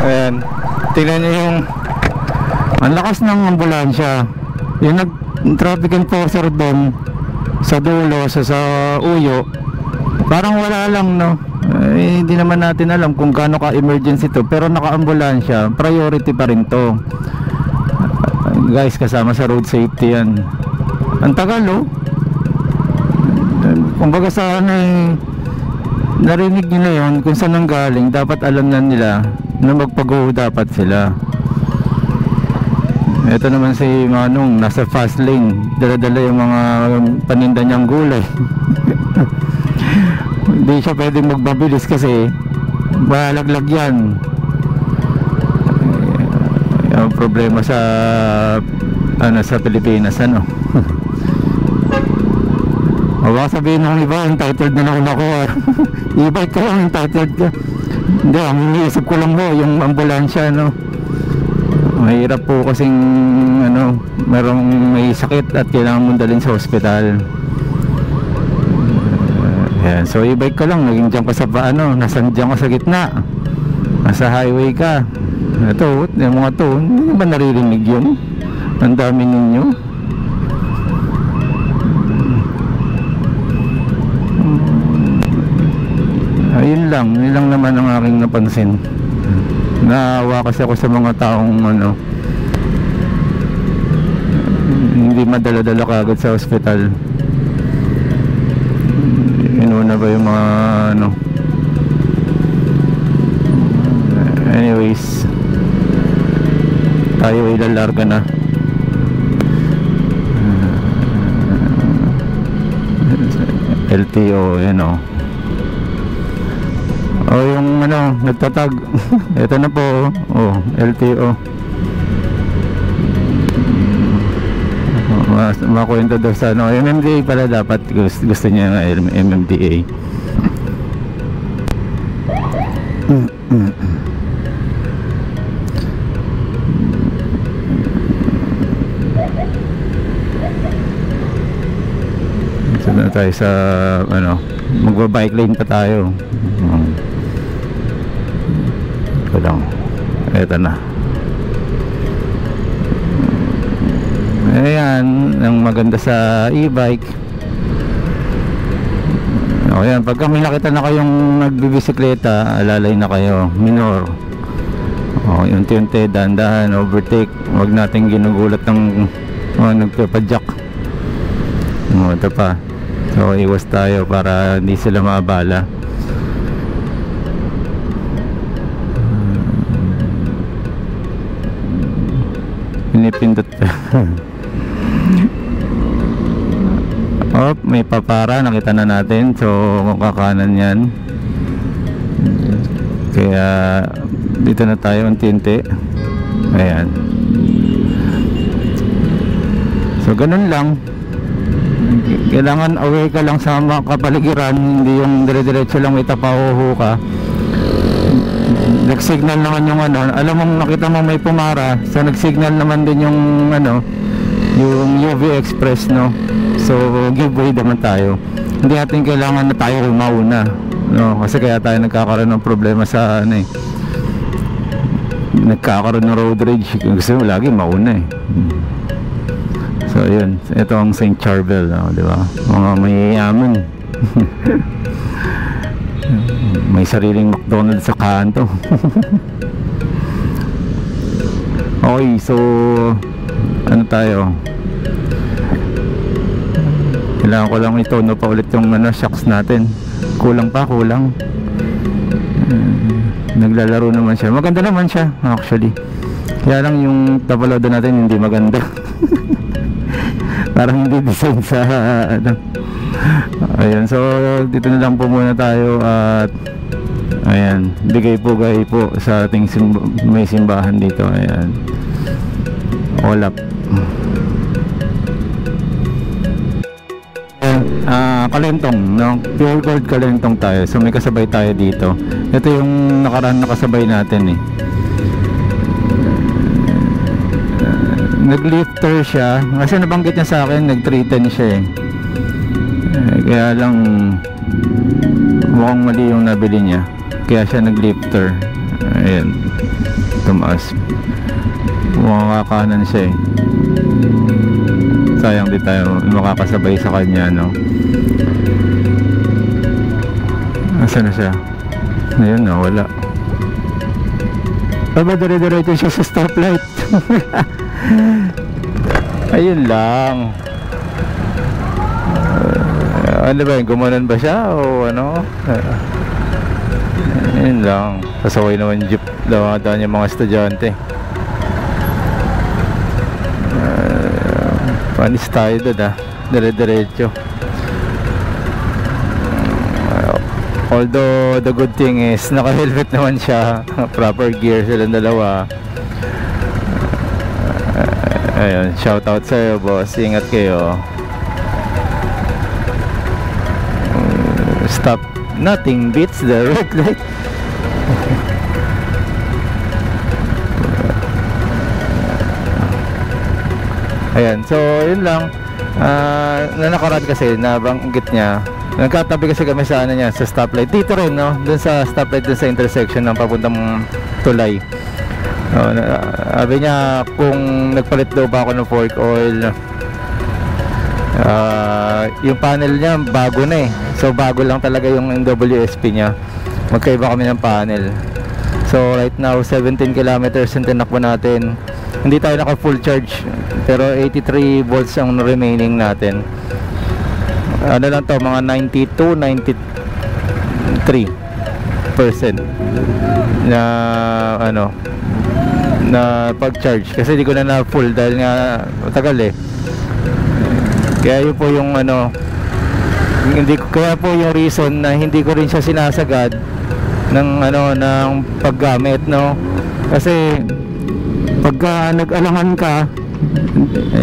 Ayan, tingnan nyo yung ang lakas ng ambulansya. Yung traffic enforcer doon sa dulo, sa Uyo, parang wala lang, no? Hindi naman natin alam kung gaano ka emergency to, pero naka-ambulansya, priority pa rin to. Guys, kasama sa road safety yan. Ang tagal, oh. Kumbaga sa narinig nila yon kung saan nang galing, dapat alam na nila na magpag-go dapat sila. Ito naman si Manong, nasa fast lane, dala-dala yung mga paninda niyang gulay. Hindi siya pwedeng magbabilis kasi malaglag yan. Yung problema sa sa Pilipinas, ano. O baka sabihin ng iba, entitled na naman ako. E-bike ko lang, entitled ka. Hindi, ang iniisip ko lang mo yung ambulansya, no. Mahirap po kasing merong may sakit at kailangan mong dalhin sa ospital. Yan, so e-bike ka lang, naging dyan ka sa nasan dyan ka sa gitna, nasa highway ka. Ito, yung mga to, hindi ba naririnig yun? Ang dami ninyo. Ayun lang naman ang aking napansin. Naawa kasi ako sa mga taong hindi madala-dala kagad sa ospital. Inuna ba yung mga anyways, tayo ilalarga na. LTO, yung nagtatag. Ito na po, LTO. Makwento daw sa MMDA pala, dapat gusto niya ng MMDA. So na tayo sa magba-bike lane pa tayo. Ito lang. Ito na. Ayan, ang maganda sa e-bike. O yan, pagka may nakita na kayong nagbibisikleta, alalay na kayo, minor. O, unti-unti, dahan-dahan, overtake. Huwag natin ginugulat ng nagpapadyak. O, ito pa. So, iwas tayo para hindi sila maabala. Pinipindot pa. May papara, nakita na natin. So kakanan yan. Kaya dito na tayo unti-unti. Ayan. So ganun lang. Kailangan aware ka lang sa mga kapaligiran, hindi yung dire-diretso lang itapahuhu ka. Nag-signal naman yung alam mong nakita mo may pumara, so nag-signal naman din yung yung UV Express, no. So give way naman tayo. Hindi natin kailangan na tayo mauna, no, kasi kaya tayo nagkakaroon ng problema sa nagkakaroon ng road rage kasi lagi mauna eh. So yun, ito ang St. Charbel, no, di ba? Mga mayayaman. May sariling McDonald's sa kanto. Okay, so tayo, kailangan ko lang itono pa ulit yung shocks natin. Kulang. Naglalaro naman siya, maganda naman siya actually, kaya lang yung tapalodo natin hindi maganda. Parang hindi design sa Ayan, so dito na lang po muna tayo at ayan, bigay po sa ating may simbahan dito. Ayan, all up. Kalentong, no? Pure gold Kalentong tayo. So may kasabay tayo dito. Ito yung nakaraan na kasabay natin eh. Nag-lifter siya kasi nabanggit niya sa akin, nag-310 siya eh. Kaya lang mukhang mali yung nabili niya, kaya siya nag-lifter. Ayan, tumaas. Makakanan siya eh. Sayang di tayo makakasabay sa kanya, no? Nasaan na siya? Ayun na, wala. Aba, dire-diretso siya sa stoplight. Ayun lang. Ano ba yun? Gumanon ba siya? O ano? Ayun lang. Kasaway naman jeep. Daw yung mga estudyante. Panis tayo doon, dire-diretso. Although the good thing is naka-helmet naman siya. Proper gear silang dalawa. Ayun, shout out sa'yo boss, ingat kayo. Stop, nothing beats the red light. Ayan, so yun lang. Na nakaraan kasi, nabanggit niya, nagkatabi kasi kami sa ano niya, sa stoplight. Dito rin, no? Dun sa stoplight, dun sa intersection ng papuntang Tulay. Sabi niya kung nagpalit daw ba ako ng fork oil. Yung panel niya bago na eh. So bago lang talaga yung WSP niya. Magkaiba kami ng panel. So right now 17 kilometers yung tinakbo natin. Hindi tayo naka full charge, pero 83 volts ang remaining natin. Ano lang to, mga 92-93% na ano na pag-charge, kasi di ko na full dahil nga matagal eh. Kaya yun po yung ano, hindi ko, kaya po yung reason na hindi ko rin siya sinasagad ng ano, ng paggamit, no? Kasi pagka nag-alangan ka,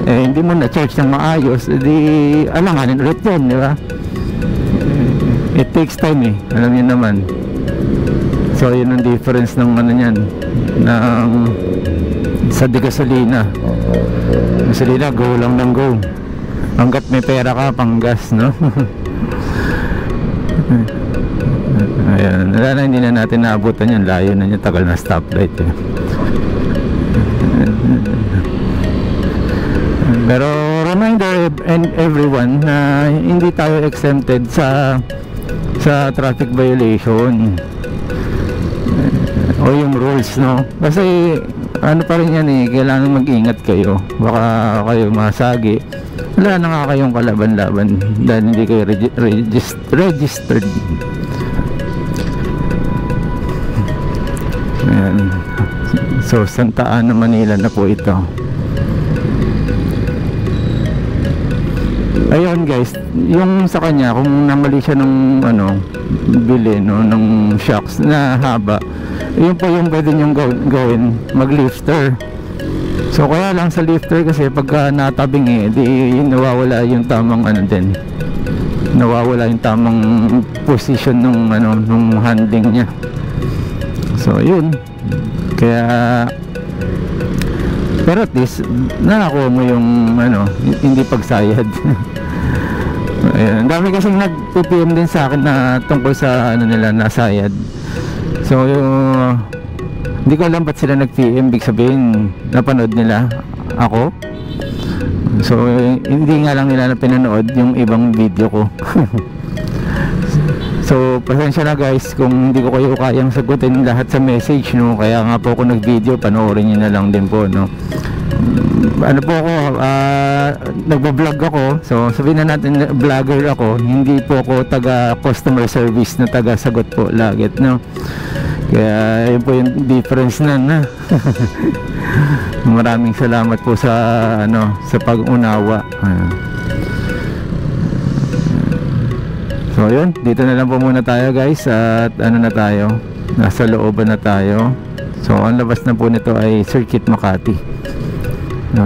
hindi mo na-charge ng maayos, di alanganin ulit yun, di ba? It takes time eh, alam niyo naman. So yun ang difference ng ano niyan, ng sa gasolina. Gasolina, go lang ng go. Hanggat may pera ka, pang gas, no? Ayan, wala na, hindi na natin naabutan yan. Layo na yan, tagal na stoplight eh. Pero reminder and everyone na hindi tayo exempted sa traffic violation o yung rules, no? Kasi ano pa rin yan eh, kailangan mag-ingat kayo, baka kayo masagi. Wala na nga kayong kalaban-laban dahil hindi kayo registered. Ayan. So Santa Ana, Manila na po ito. Ayun guys, yung sa kanya, kung namali siya ng ano, bili, no, ng shocks na haba, yun po yung pwede nyong gawin, mag-lifter. So kaya lang sa lifter kasi pagka natabing eh, di nawawala yung tamang ano din, nawawala yung tamang position nung ano, nung handling niya. So yun, kaya pero at least nakakuha mo yung ano, hindi pagsayad. Ayan, dami kasing nag-PM din sa akin na tungkol sa ano nila, nasayad. So hindi ko alam ba't sila nag-PM, big sabihin napanood nila ako. So hindi nga lang nila na pinanood yung ibang video ko. So pasensya na guys kung hindi ko kayo kayang sagutin lahat sa message, no? Kaya nga po ako nag-video, panoorin nyo na lang din po, no? Ano po ako, nagbablog ako. So sabihin na natin vlogger ako, hindi po ako taga customer service na taga sagot po lagit, no? Kaya yun po yung difference na maraming salamat po sa ano, sa pag-unawa. So yun, dito na lang po muna tayo guys, at ano na tayo, nasa looban na tayo. So ang labas na po nito ay Circuit Makati,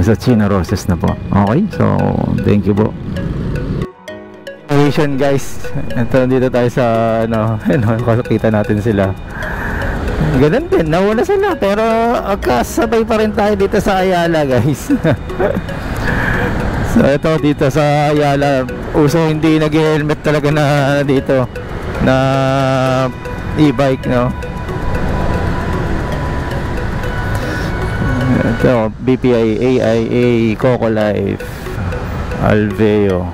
sa Chino Roses na po. Okay, so thank you po. Guys, ito, dito tayo sa ano, kita natin sila. Ganun din, nawala sila, pero kasabay pa rin tayo dito sa Ayala guys. So ito dito sa Ayala, uso hindi nag-helmet talaga na dito na e-bike, no? So, BPI, AIA, Coco Life, Alveo.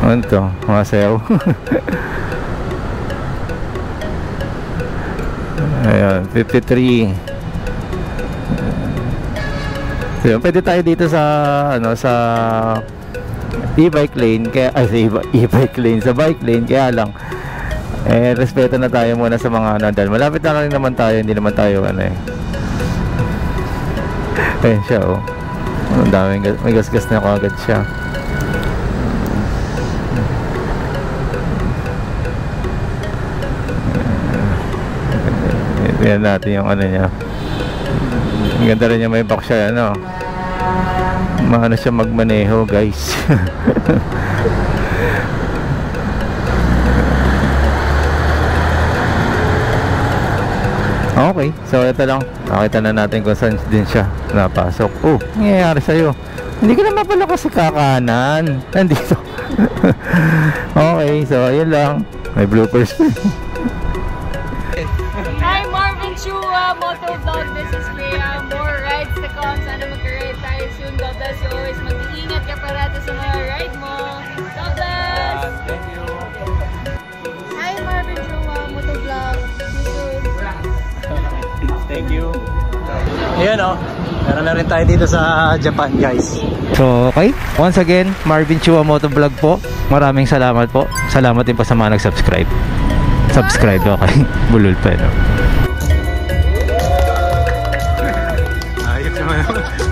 Ano to? Masayaw. Ayan, 53. So, yun, pwede tayo dito sa ano, sa e-bike lane, kaya ay sa e-bike lane, sa bike lane, kaya lang respeto na tayo muna sa mga ano, dahil malapit na rin naman tayo, hindi naman tayo ano ayun siya, oh. Ang daming may gas-gas na kagad siya. Tingnan natin yung ano niya. Ang ganda rin niya, may box siya, ano. Maano siya magmaneho, guys. Okay, so ito lang. Nakita na natin kung saan din siya napasok. Oh, nangyayari sa'yo. Hindi ka na mapalakas sa kakanan. Nandito. Okay, so ayun lang. May bloopers. Hi Marvin Chua, Motovlog, this is Rhea. More rides to come. Sana mag-ride tayo soon. God bless you always. Mag-iingat ka parati sa mga ride mo. God bless! Thank you. Hi Marvin Chua, Motovlog. See you soon. Thank you. Ayan o, meron na rin tayo dito sa Japan, guys. So, okay. Once again, Marvin Chua Motovlog po. Maraming salamat po. Salamat din po sa mga nag-subscribe. Subscribe, okay. Bulol pa, no? Ayos naman.